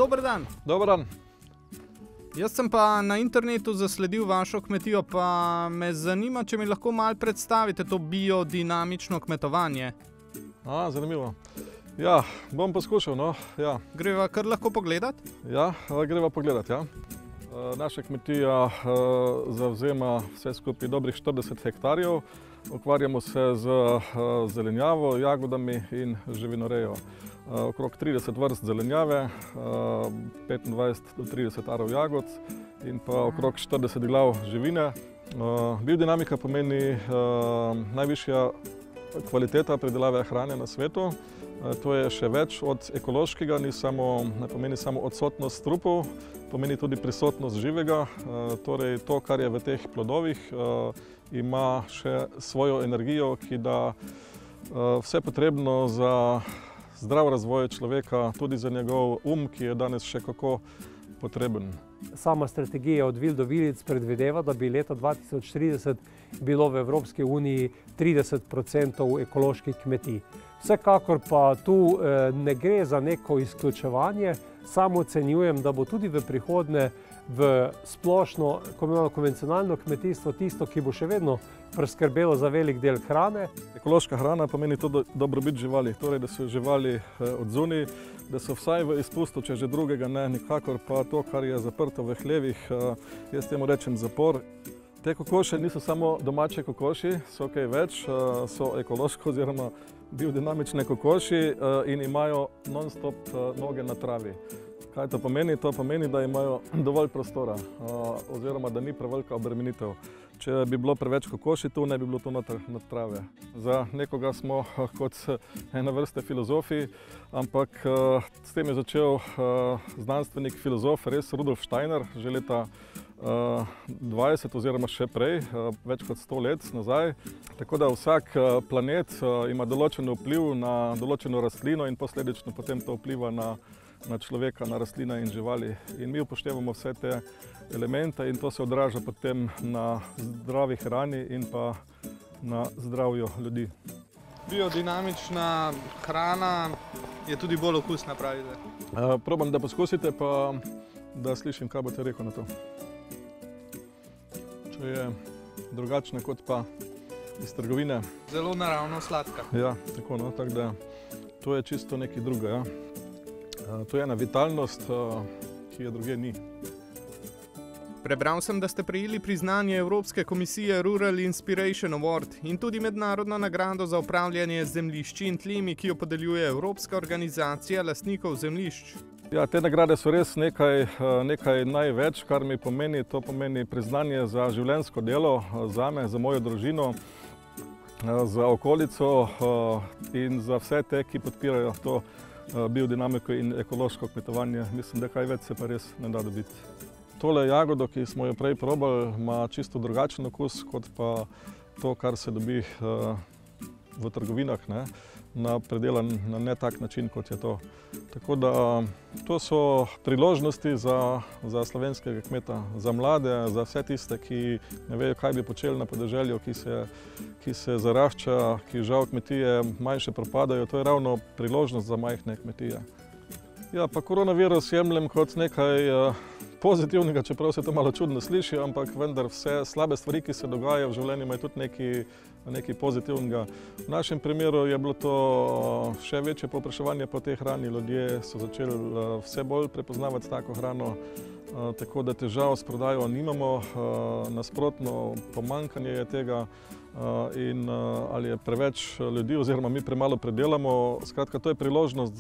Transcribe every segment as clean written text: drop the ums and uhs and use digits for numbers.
Dober dan. Dober dan. Jaz sem pa na internetu zasledil vašo kmetijo, pa me zanima, če mi lahko malo predstavite to biodinamično kmetovanje. Zanimivo. Ja, bom poskušal, no. Ja. Greva kar lahko pogledat? Ja, greva pogledat, ja. Naša kmetija zavzema vse skupaj dobrih 40 hektarjev. Ukvarjamo se z zelenjavo, jagodami in živinorejo. Okrog 30 vrst zelenjave, 25 do 30 arov jagod in pa okrog 40 glav živine. Biodinamika pomeni najvišja kvaliteta pridelave hrane na svetu. To je še več od ekološkega, ne pomeni samo odsotnost strupov, pomeni tudi prisotnost živega. Torej to, kar je v teh plodovih, ima še svojo energijo, ki da vse potrebno za zdrav razvoj človeka, tudi za njegov ki je danes še kako potreben. Sama strategija od vil do vilic predvideva, da bi leta 2030 bilo v Evropski uniji 30% ekoloških kmetij. Vsekakor pa tu ne gre za neko izključevanje, samo ocenjujem, da bo tudi v prihodnje v splošno konvencionalno kmetijstvo tisto, ki bo še vedno preskrbelo za velik del hrane. Ekološka hrana pomeni tudi dobrobit živali, torej da so živali odzunaj, da so vsaj v izpustu, če že drugega ne, nikakor pa to, kar je zaprto v hlevih, jaz temu rečem zapor. Te kokoši niso samo domače kokoši, so kaj več, so ekološko oziroma biodinamične kokoši in imajo non-stop noge na travi. Kaj to pomeni? To pomeni, da imajo dovolj prostora oziroma da ni prevelika obremenitev. Če bi bilo preveč kokoši, tu ne bi bilo to noter na trave. Za nekoga smo kot ena vrste filozofi, ampak s tem je začel znanstvenik, filozof, res Rudolf Steiner, že leta 20 oziroma še prej, več kot 100 let nazaj. Tako da vsak planet ima določen vpliv na določeno rastlino in posledično potem to vpliva na človeka, na rastline in živali. In mi upoštevamo vse te elemente in to se odraža potem na zdravi hrani in pa na zdravju ljudi. Biodinamična hrana je tudi bolj okusna, pravite? Probam, da poskusite, pa da slišim, kaj boste rekel na to. Če je drugačna kot pa iz trgovine. Zelo naravno sladka. Ja, tako, no, tako da to je čisto nekaj drugega, ja. To je ena vitalnost, ki je druge ni. Prebral sem, da ste prejeli priznanje Evropske komisije Rural Inspiration Award in tudi mednarodno nagrado za upravljanje z zemljišči in tlemi, ki jo podeljuje Evropska organizacija lastnikov zemljišč. Ja, te nagrade so res nekaj največ, kar mi pomeni. To pomeni priznanje za življenjsko delo, zame, za mojo družino, za okolico in za vse te, ki podpirajo to biodinamiko in ekološko kmetovanje. Mislim, da kaj več se pa res ne da dobiti. Tole jagodo, ki smo jo prej probali, ima čisto drugačen okus, kot pa to, kar se dobi v trgovinah, ne. predelan na ne tak način, kot je to. Tako da to so priložnosti za slovenskega kmeta, za mlade, za vse tiste, ki ne vejo, kaj bi počeli na podeželju, ki se zarašča, ki žal kmetije manjše propadajo. To je ravno priložnost za majhne kmetije. Ja, pa koronavirus jemljem kot nekaj pozitivnega, čeprav se to malo čudno sliši, ampak vendar vse slabe stvari, ki se dogajajo v življenju, imajo tudi nekaj pozitivnega. V našem primeru je bilo to še večje povpraševanje po tej hrani. Ljudje so začeli vse bolj prepoznavati tako hrano, tako da težav s prodajo nimamo. Nasprotno, pomanjkanje je tega in ali je preveč ljudi oziroma mi premalo predelamo. Skratka, to je priložnost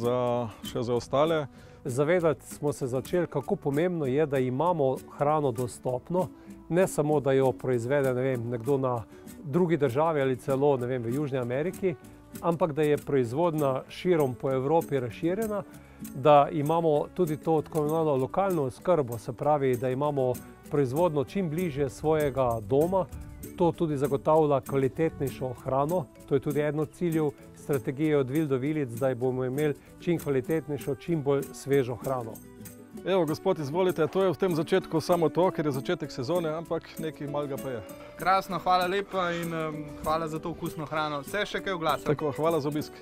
še za ostale. Zavedati smo se začeli, kako pomembno je, da imamo hrano dostopno, ne samo, da jo proizvede nekdo na drugi državi ali celo v Južni Ameriki, ampak da je proizvodnja širom po Evropi razširjena, da imamo tudi to tako imenovano lokalno oskrbo, se pravi, da imamo proizvodnjo čim bližje svojega doma. To tudi zagotavlja kvalitetnejšo hrano. To je tudi eden od ciljev strategije od vil do vilic, da bomo imeli čim kvalitetnejšo, čim bolj svežo hrano. Evo, gospod, izvolite, to je v tem začetku samo to, ker je začetek sezone, ampak nekaj malega pa je. Krasno, hvala lepa in hvala za to okusno hrano. Vse še kaj oglasim? Tako, hvala za obisk.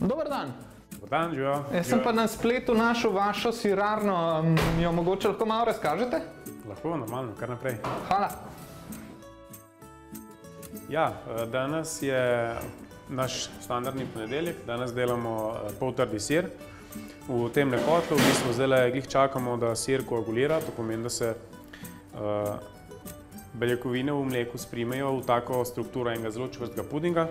Dober dan. Dobar dan, živijo. Jaz sem pa na spletu našel vašo sirarno. Mi jo mogoče lahko malo razkažete? Lahko, normalno, kar naprej. Hvala. Ja, danes je naš standardni ponedeljek. Danes delamo poltrdi sir. V tem kotlu v bistvu zdaj glih čakamo, da sir koagulira. To pomeni, da se beljakovine v mleku sprimejo v tako strukturo enega zelo čvrstega pudinga.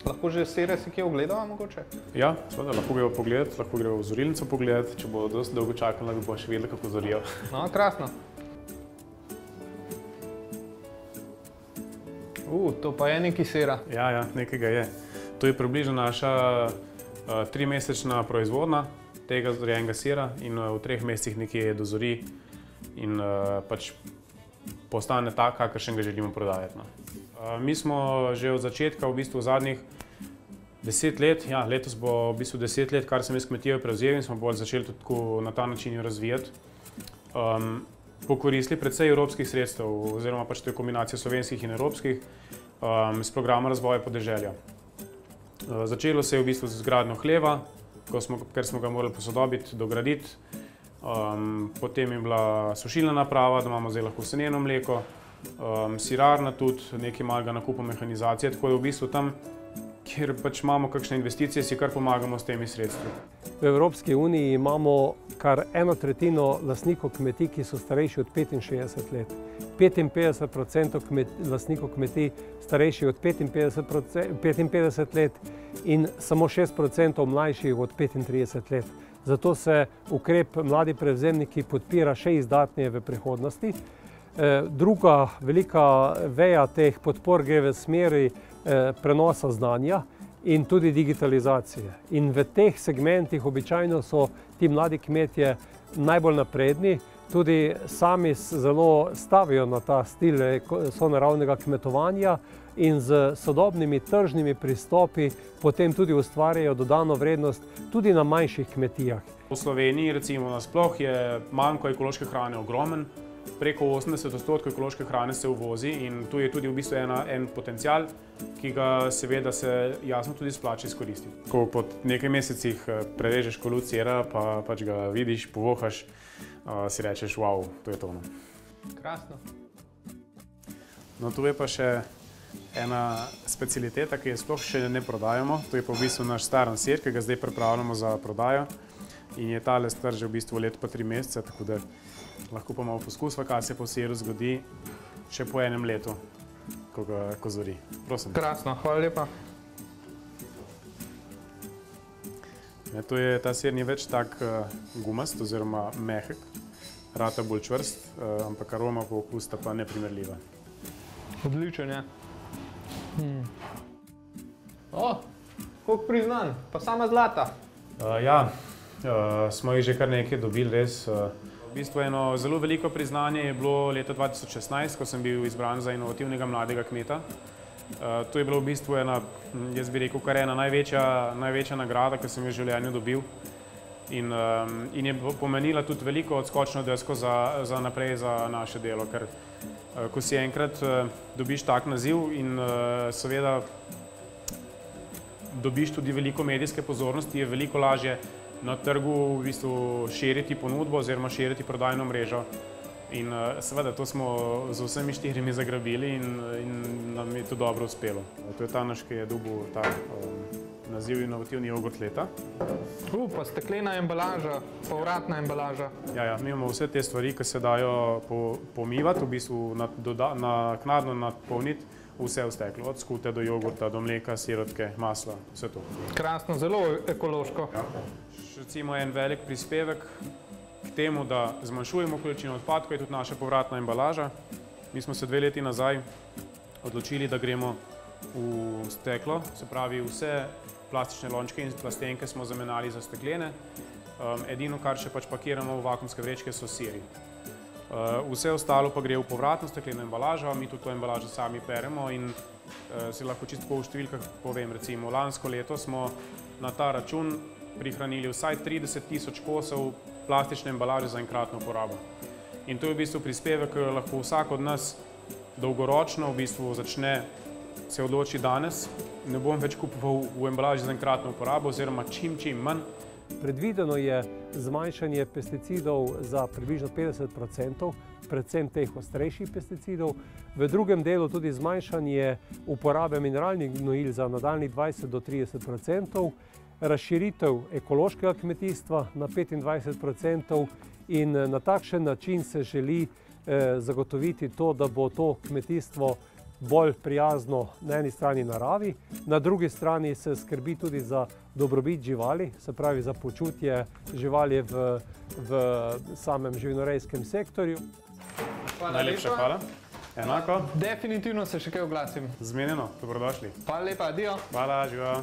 Lahko že sire si kje ogledava mogoče? Ja, seveda, lahko gremo pogledati, lahko gremo v zorilnico pogledati. Če bo dosti dolgo čakala, bi bo še videla, kako zorijo. No, krasno. To pa je nekaj sira. Ja, nekega je. To je približno naša 3-mesečna proizvodnja tega zorejenega sira in v 3 mesecih nekje dozori in pač postane tak, kakršen ga želimo prodajati. Mi smo že od začetka, v bistvu zadnjih 10 let, ja, letos bo v bistvu 10 let, kar sem jaz kmetijo prevzel in smo bolj začeli tudi na ta način jo razvijati. Pokoristili predvsej evropskih sredstev, oziroma pač to je kombinacija slovenskih in evropskih, s programa razvoja podeželja. Začelo se je v bistvu z izgradnjo hleva, ker smo ga morali posodobiti, dograditi. Potem je bila sušilna naprava, da imamo zdaj lahko seneno mleko, sirarna tudi, nekaj malega nakupa mehanizacije, tako da v bistvu tam, kjer pač imamo kakšne investicije, si kar pomagamo s temi sredstvi. V Evropski uniji imamo kar 1/3 lastnikov kmetij, ki so starejši od 65 let. 55% lastnikov kmetij starejši od 55 let in samo 6% mlajših od 35 let. Zato se ukrep Mladi prevzemniki podpira še izdatneje v prihodnosti. Druga velika veja teh podpor gre v smeri prenosa znanja in tudi digitalizacije. In v teh segmentih običajno so ti mladi kmetje najbolj napredni, tudi sami zelo stavijo na ta stil sonaravnega kmetovanja in z sodobnimi tržnimi pristopi potem tudi ustvarjajo dodano vrednost tudi na manjših kmetijah. V Sloveniji recimo nasploh je manko ekološke hrane ogromen. Preko 80% ekološke hrane se uvozi in tu je tudi v bistvu en potencial, ki ga seveda se jasno tudi splača izkoristiti. Ko po nekaj mesecih prerežeš koluč sira, pa pač ga vidiš, povohaš, si rečeš, wow, to je to. Krasno. No, tu je pa še ena specialiteta, ki je sploh še ne prodajamo. To je pa v bistvu naš staren sir, ki ga zdaj pripravljamo za prodajo. In je tale star že v bistvu leto pa 3 mesece, tako da lahko pa malo poskusva, kaj se po siru zgodi še po enem letu, ko zori. Prosim. Krasno, hvala lepa. Ta sir ni več tak gumast oziroma mehek, rata bolj čvrst, ampak aroma pa okus sta pa neprimerljiva. Odličen je. Koliko priznan, pa sama zlata. Smo jih že kar nekaj dobili, res. V bistvu eno zelo veliko priznanje je bilo leta 2016, ko sem bil izbran za inovativnega mladega kmeta. To je bilo v bistvu ena, jaz bi rekel, kar ena največja nagrada, ki sem jo v življenju dobil. In je pomenila tudi veliko odskočno desko za naprej za naše delo, ker ko si enkrat dobiš tak naziv in seveda dobiš tudi veliko medijske pozornosti, je veliko lažje na trgu v bistvu širiti ponudbo oziroma širiti prodajno mrežo. In seveda to smo z vsemi 4 zagrabili in nam je to dobro uspelo. To je ta naš, ki je dobil ta naziv inovativni jogurt leta. Pa steklena embalaža, povratna embalaža. Mi imamo vse te stvari, ki se dajo pomivati, v bistvu naknadno napolniti vse v steklo, od skute do jogurta, do mleka, sirotke, masla, vse to. Krasno, zelo ekološko. Recimo en velik prispevek k temu, da zmanjšujemo količino odpadkov, je tudi naša povratna embalaža. Mi smo se 2 leti nazaj odločili, da gremo v steklo, se pravi vse plastične lončke in plastenke smo zamenjali za steklene. Edino, kar še pač pakiramo v vakuumske vrečke, so siri. Vse ostalo pa gre v povratno stekleno embalažo, mi tudi to embalažo sami peremo in si lahko čisto v številkah povem, recimo lansko leto smo na ta račun prihranili vsaj 30.000 kosov plastične embalaže za enkratno uporabo. In to je v bistvu prispevek, ki lahko vsak od nas dolgoročno v bistvu začne se odloči danes, ne bom več kupoval v embalaži za enkratno uporabo oziroma čim manj. Predvideno je zmanjšanje pesticidov za približno 50%, predvsem teh ostrejših pesticidov. V drugem delu tudi zmanjšanje uporabe mineralnih gnojil za nadaljnjih 20 do 30%, razširitev ekološkega kmetijstva na 25% in na takšen način se želi zagotoviti to, da bo to kmetijstvo bolj prijazno na eni strani naravi, na drugi strani se skrbi tudi za dobrobit živali, se pravi za počutje živali v samem živinorejskem sektorju. Najlepša hvala. Enako. Definitivno se še kaj oglasim. Zmenjeno, dobrodošli. Hvala lepa, adijo. Hvala, živa.